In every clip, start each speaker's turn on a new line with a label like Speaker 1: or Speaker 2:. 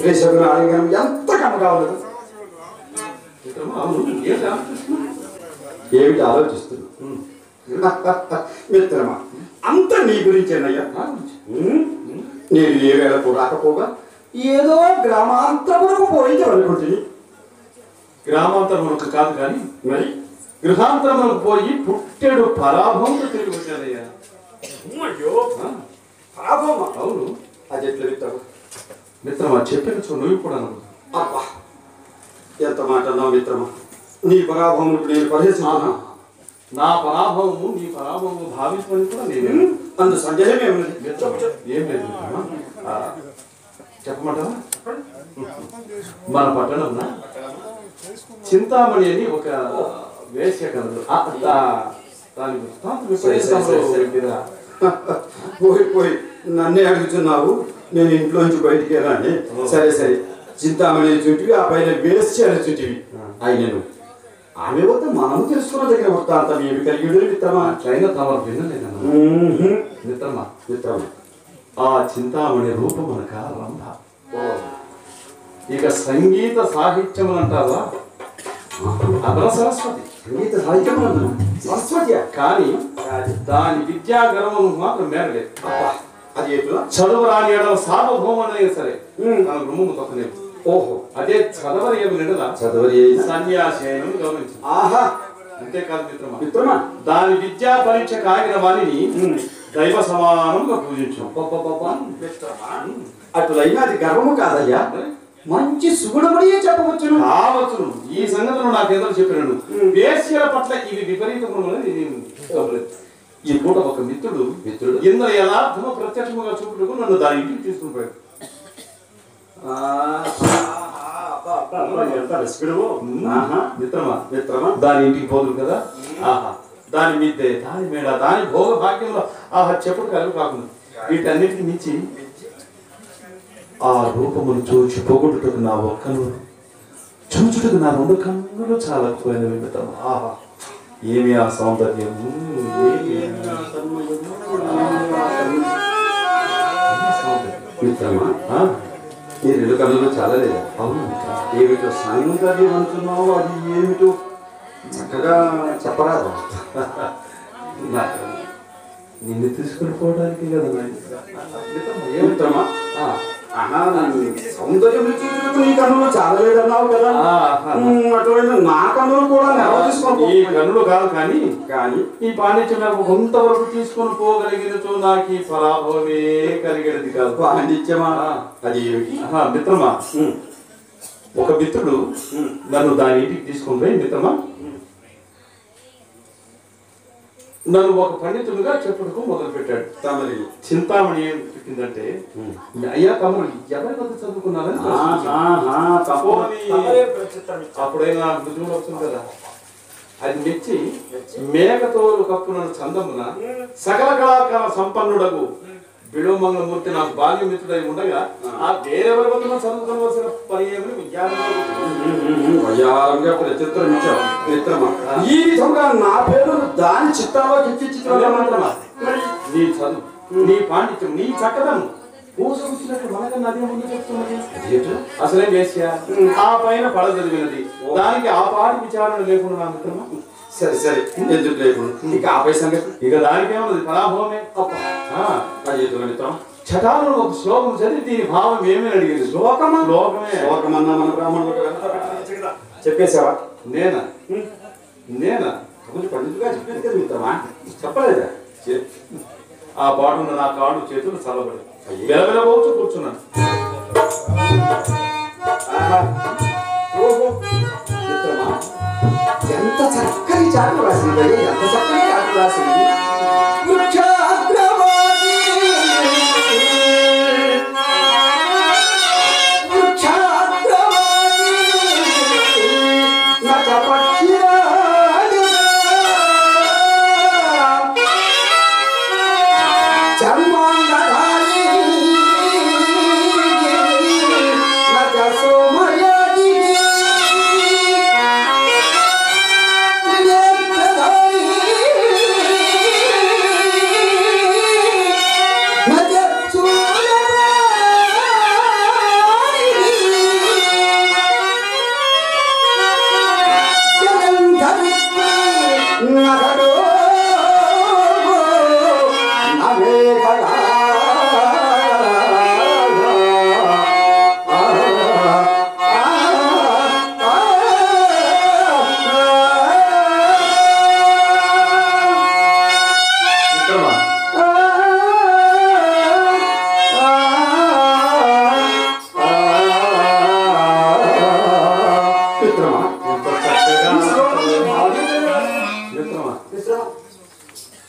Speaker 1: శ్రీశైలం ఆలింగనం ఎంత కమ్మగా ఉన్నది. ఏమిటి ఆలోచిస్తున్నా మిత్రమా? అంత నీ గురించేనయ్యా. నేను ఏ వేళకు రాకపోగా ఏదో గ్రామాంతరములకు పోయింది అనుకుంటుంది.
Speaker 2: గ్రామాంతరములకు కాదు కానీ మరి గృహాంతరములకు పోయి పుట్టెడు పరాభవంతో తిరిగి వచ్చానయ్యా.
Speaker 1: పరాభవమా?
Speaker 2: అవును.
Speaker 1: అది ఎట్లా మిత్రమా?
Speaker 2: మిత్రమా చెప్పిన నువ్వు కూడా
Speaker 1: అబ్బా ఎంత మాట అన్నావు మిత్రమా. నీ పరాభవములకు నేను పరిహసిస్తున్నా.
Speaker 2: నా పరాభవము నీ పరాభవము భావించమని కూడా నేను
Speaker 1: అందు సందేహమే ఉన్నది.
Speaker 2: ఏం లేదు చెప్పమంటావా? మన పట్టణంలో చింతామణి అని ఒక వేశ్య కలదు. దాని
Speaker 1: పోయి నన్నే అడుగుతున్నావు. నేను ఇంట్లోంచి బయటికి రాని. సరే సరే, చింతామణి చుట్టివి, ఆ పైన వేశ్య అని చుట్టివి అయినను ఆమె వద్ద మనము తెలుసుకున్న దగ్గర వృత్తాంతం ఏమి కలిగి మిత్రమా?
Speaker 2: అట్లయినా తమరు వినలేదన్నా మిత్రమా.
Speaker 1: మిత్రమా,
Speaker 2: ఆ చింతామణి రూపం అనక రంభ. ఇక సంగీత సాహిత్యం అంటారా అదన సరస్వతి.
Speaker 1: సంగీత సాహిత్యం సరస్వతి.
Speaker 2: కానీ దాని విద్యా గర్వము మాత్రం మేరలేదు.
Speaker 1: అది ఎట్లా?
Speaker 2: చదువు రాని ఎడవ సార్వభౌమనే సరే తన గుమ్మము తప్పలేదు.
Speaker 1: ఓహో,
Speaker 2: అదే చదవరి ఏమి నిడదా
Speaker 1: చదవరి
Speaker 2: సన్యాసేనం గమనించు.
Speaker 1: ఆహా,
Speaker 2: అంతేకాదు మిత్రమా,
Speaker 1: మిత్రమా,
Speaker 2: దాని విద్యా పరీక్ష కాగిన వాణిని దైవ సమానంగా పూజించు.
Speaker 1: అటులైనా అది గర్వము కాదయ్యా, మంచి సుగుణమనియే చెప్పవచ్చును.
Speaker 2: కావచ్చును. ఈ సంగతులు నాకేదో చెప్పినాడు. వేశ్యల పట్ల ఇవి విపరీతములని ఈ పూట ఒక మిత్రుడు ఇందులో యథార్థము ప్రత్యక్షముగా చూపుటకు నన్ను దాని ఇంటికి తీసుకుని పోయాడు. మిత్రమా మిత్రమా దాని ఇంటికి పోదు కదా. ఆహా, దాని మిద్దె, దాని మేడ, దాని భోగ భాగ్యంలో ఆహా చెప్పుడు కలుగు కాకుండా వీటన్నిటిని మించి ఆ రూపమును చూచి పొగుడుటకు నా ఒక్కను చూచుటకు నా రెండు కన్నులు చాలా పోయినవి మిత్రమా. ఆహా, ఏమి ఆ సౌందర్యం!
Speaker 1: మిత్రమా, ఈ రెండు కన్నులు చాలా లేదా? అవును. ఏమిటో సౌందర్యం అంటున్నావు, అది ఏమిటో చక్కగా చెప్పరాదు.
Speaker 2: నిన్ను తీసుకుని పోవడానికి కదా
Speaker 1: ఏమిటమ్మా? సౌందర్యం చూసుకుంటూ నీ కన్నులు చాలా లేదన్నావు కదా. అటువంటి నా కన్నులు కూడా
Speaker 2: ఈ కన్నులు కాదు కానీ ఈ పాండిత్యం నాకు కొంతవరకు తీసుకొని పోగలిగినచో నాకు ఈ పరాభవమే కలిగేది కాదు.
Speaker 1: పాండిత్యమా? అది
Speaker 2: మిత్రమా, ఒక మిత్రుడు నన్ను దాని ఇంటికి తీసుకొని పోయి మిత్రమా నన్ను ఒక పండితుడుగా చెప్పుడుకు మొదలు పెట్టాడు. తమరి చింతామణి ఏం చెప్పిందంటే, అయ్యా తమరు ఎవరి వద్ద చదువుకున్నారని అప్పుడైనా బుద్ధుడు వస్తుంది కదా. అది మెచ్చి మేఘతోలు కప్పున చందమున సకల కళాకార సంపన్నుడకు బిడోమంగళమూర్తి నాకు బాల్యమిత్రుడై ఉండగా ఆ వేరెవరి వద్ద చదువుకోవలసిన పని ఏమని
Speaker 1: వయ్యారంగా ప్రత్యుత్తరం ఇచ్చావు మిత్రమా. ఈ విధంగా నా పేరు దాని చిత్తాలో
Speaker 2: మాత్రమా నీ చదువు, నీ పాండిత్యం, నీ చక్కదనం పూసగుచ్చినట్టు మనకన్నా అదే ముందు చెప్తున్నది. అసలేం వేశ్యా ఆ పైన పడ చదివినది, దానికి ఆ పాటి విచారణ లేకుండా నా మిత్రమా.
Speaker 1: సరే సరే, ఎందుకు లేకుండా ఇక ఆపై సంగతి.
Speaker 2: ఇక దానికేమన్నది పరాభవమే.
Speaker 1: మిత్రం,
Speaker 2: చటాలను ఒక శ్లోకం చదివి దీని భావం ఏమని అడిగింది.
Speaker 1: శ్లోకమా?
Speaker 2: శ్లోకమన్నా మన బ్రాహ్మణులకు
Speaker 1: చెప్పేసావా?
Speaker 2: నేనా
Speaker 1: కొంచెం పండితుగా చెప్పేది కదా మిత్రమా, చెప్పలేదా?
Speaker 2: ఆ పాటున్న నా కాళ్ళు చేతులు చల్లబడి వెలవెలబోచు కూర్చున్నాను.
Speaker 1: మిత్రమా, ఎంత చక్కని చాటు రాసింది, ఎంత చక్కని చాటు రాసింది.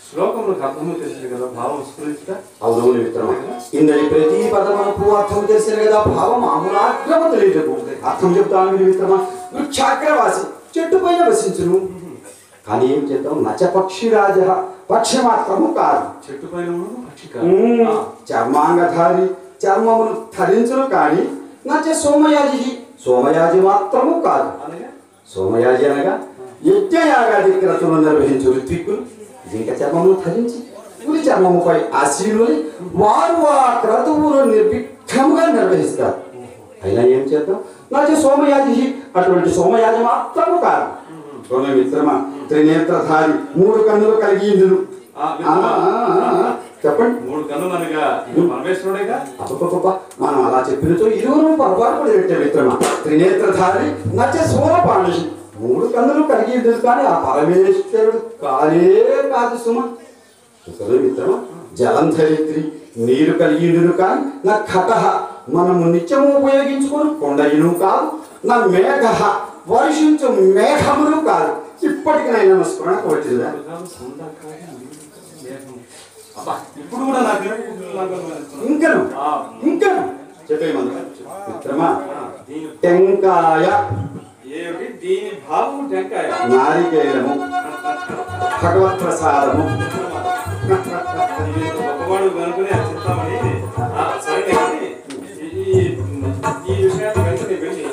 Speaker 2: శ్లోకంలో అర్థము తెలిసింది కదా, భావం స్ఫురించుట.
Speaker 1: అవునవును మిత్రమా, ఇందరి ప్రతి పదమునకు అర్థం తెలిసిన కదా, భావం ఆమూలాగ్రమ తెలియటకు. అర్థం చెప్తాను మిత్రమా. వృక్షాగ్రవాసి చెట్టు పైన వసించును, కానీ ఏం చేద్దాం, నచ పక్షిరాజ పక్షి మాత్రము కాదు.
Speaker 2: చెట్టు పైన
Speaker 1: చర్మాంగధారి చర్మమును ధరించును, కానీ నచ సోమయాజి సోమయాజి మాత్రము కాదు. సోమయాజి అనగా యజ్ఞయాగాది క్రతువులు నిర్వహించు ఋత్విక్కులు జింక చర్మమును ధరించి పులి చర్మముపై ఆశీనుని వారు ఆ క్రతువును నిర్విఘ్నముగా నిర్వహిస్తారు. అయినా ఏం చేద్దాం, నచ సోమయాజి అటువంటి సోమయాజి మాత్రము కాదు. మిత్రమా, త్రినేత్రధారి 3 కన్నులు కలిగి ఇందును. చెప్పండి.
Speaker 2: 3 కన్నులు అనగా పరమేశ్వరుడేగా.
Speaker 1: మనం అలా చెప్పినతో ఇరువురు పొరపాటు పడి పెట్టే మిత్రమా. త్రినేత్రధారి నచ సూరపాణి 3 కన్నులు కలిగి ఇందును, కానీ ఆ పరమేశ్వరుడు కానే కాదు సుమ. మిత్రమా, జలం ధరిత్రి నీరు కలిగి ఇందును, కానీ నా ఖట మనము నిత్యము ఉపయోగించుకొని కొండయును కాదు. నా మేఘ వర్షించు మేఘములు కాదు. ఇప్పటికైనా స్మరణకు వచ్చిందా?
Speaker 2: ఇప్పుడు కూడా
Speaker 1: ఇంకను ఇంకను చెప్పేమన్నా మిత్రమా. టెంకాయ,
Speaker 2: దీని భావము టెంకాయ.
Speaker 1: నారికేలము, భగవత్ ప్రసాదము.
Speaker 2: గొప్పవాడు కనుకొని చెప్తామని సరే. ఈ విషయాన్ని వెంటనే వెళ్ళి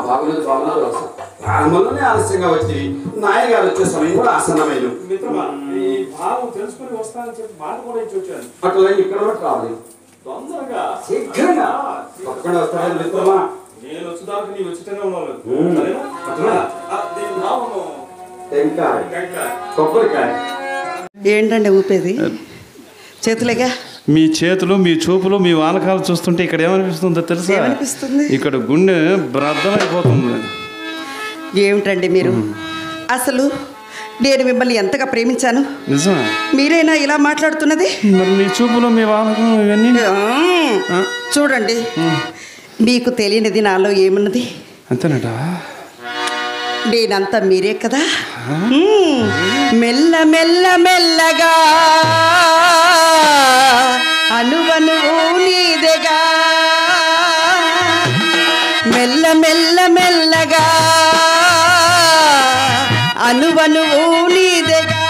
Speaker 1: బాగులేదు బాగులేదు. ప్రారంభంలోనే ఆలస్యంగా వచ్చి నాయగారు వచ్చే సమయం కూడా ఆసన్నమైన.
Speaker 2: మిత్రమా, ఈ భావం తెలుసుకుని వస్తానని చెప్పి మాట కూడా ఇచ్చి వచ్చాను.
Speaker 1: అట్లా ఇక్కడ రావాలి,
Speaker 2: తొందరగా
Speaker 1: శీఘ్రంగా పక్కన వస్తాను మిత్రమా.
Speaker 2: నేను వచ్చేదానికి నీ వచ్చేటనే ఉన్నాను.
Speaker 1: టెంకాయ, కొబ్బరికాయ.
Speaker 3: ఏంటండి ఊపేది? చేతులేగా.
Speaker 2: మీ చేతులు, మీ చూపులు, మీ వానకాలు చూస్తుంటే ఇక్కడ ఏమనిపిస్తుందో తెలుసా?
Speaker 3: ఏమనిపిస్తుంది?
Speaker 2: ఇక్కడ గుండె బ్రద్దమైపోతుంది.
Speaker 3: ఏమిటండి మీరు? అసలు నేను మిమ్మల్ని ఎంతగా ప్రేమించాను,
Speaker 2: నిజమా?
Speaker 3: మీరేనా ఇలా మాట్లాడుతున్నది?
Speaker 2: మరి మీ చూపులు, మీ వానకం ఇవన్నీ
Speaker 3: చూడండి, మీకు తెలియనిది నాలో ఏమున్నది?
Speaker 2: అంతేనట.
Speaker 3: నేనంతా మీరే కదా. మెల్ల మెల్ల మెల్లగా అనువనువు నీదెగా, మెల్ల మెల్ల మెల్లగా అనువనువు నీదెగా.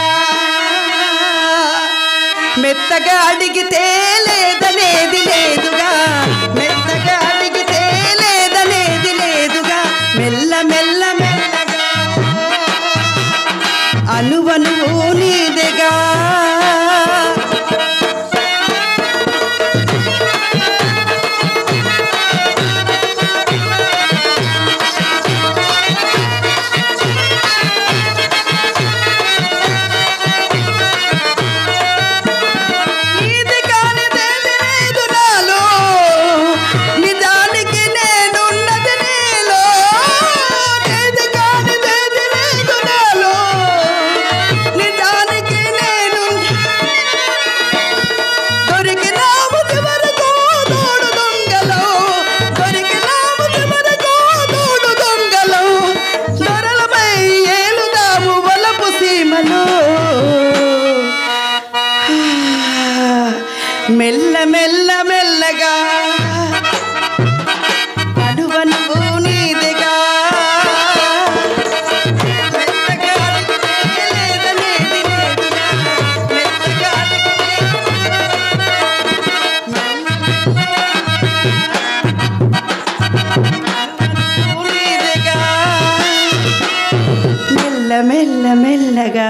Speaker 3: మెత్తగా అడిగితే లేదనేది లేదుగా, మెత్తగా అడిగితే లేదనేది లేదుగా. మెల్ల మెల్ల మెల్లగా అనువనువు నీదెగా. మెల్ల మెల్ల మెల్లగా అనువనువు నీదెగా. మెత్తగా అడిగితే లేదనేది లేదుగా, మెత్తగా నీదెగా. మెల్ల మెల్ల మెల్లగా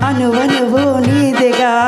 Speaker 3: అనువనువు నీదెగా.